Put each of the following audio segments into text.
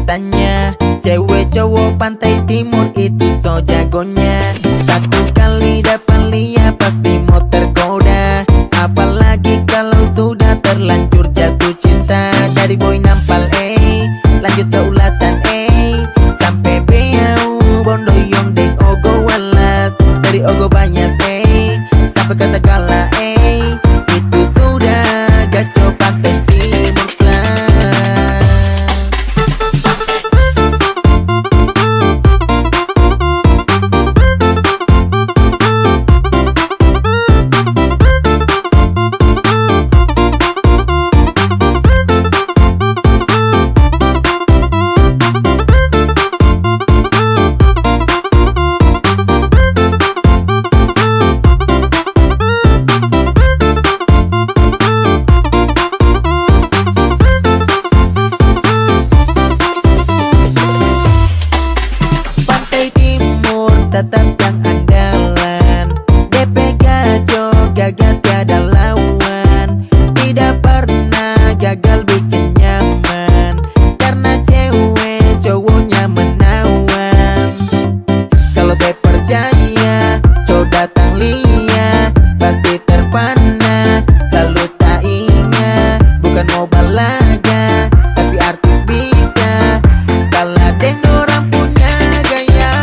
ditanya, cewek cowok pantai timur itu so jagonya. Satu kali dapat lihat pasti mau tergoda, apalagi kalau sudah terlanjur jatuh cinta. Dari boy nampal lanjut ke ulatan sampai beau bondoyong deng ogo walas. Dari ogo banyak sampai ke Tegala itu sudah gaco pantai timur kelas. Tetap yang andalan, DP gajo gagal tiada lawan. Tidak pernah gagal bikin nyaman, karena cewek cowoknya menawan. Kalau teh percaya, coba datang lihat, pasti terpana. Selalu tak ingat, bukan mau balaga, tapi artis bisa kalah deng orang punya gaya.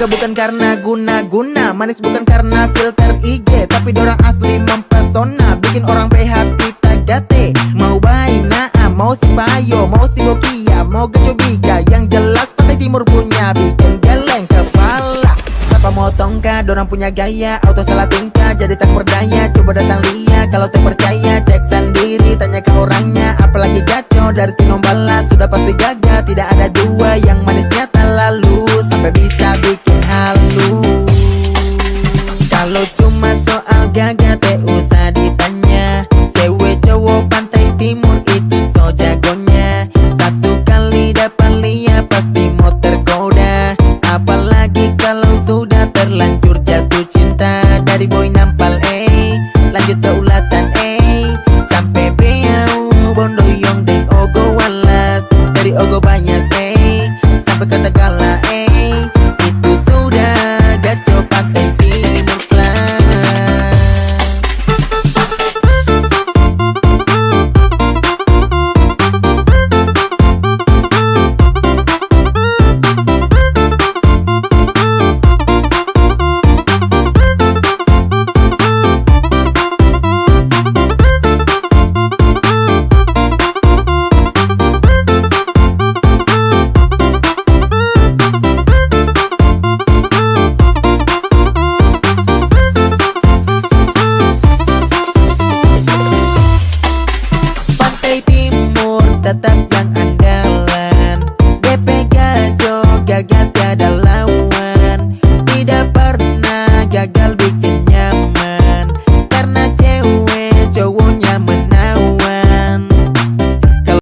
Bukan karena guna-guna, manis bukan karena filter IG, tapi dorang asli mempesona, bikin orang PH kita jate. Mau bayi Naam, mau si Bayo, mau si Bokia, mau Gaco Biga, yang jelas pantai timur punya bikin geleng kepala. Tanpa motong kah, dorang punya gaya, auto salah tingkah, jadi tak berdaya. Coba datang lihat, kalau tak percaya cek sendiri, tanya ke orangnya. Apalagi Gaco dari Tinombala, sudah pasti gagal. Tidak ada dua yang manisnya tak lalu, sampai bisa bikin halu. Kalau cuma soal gagah teh usah ditanya, cewek cowok pantai timur itu so jagonya. Satu kali dapat lihat pasti mau tergoda, apalagi kalau sudah terlanjur jatuh cinta. Dari boy nampal lanjut ke ulatan sampai beau bondoyong deng ogo walas. Dari ogo banyak sampai ke Tegala itu sudah gaco pantai timur kelas. Tetap yang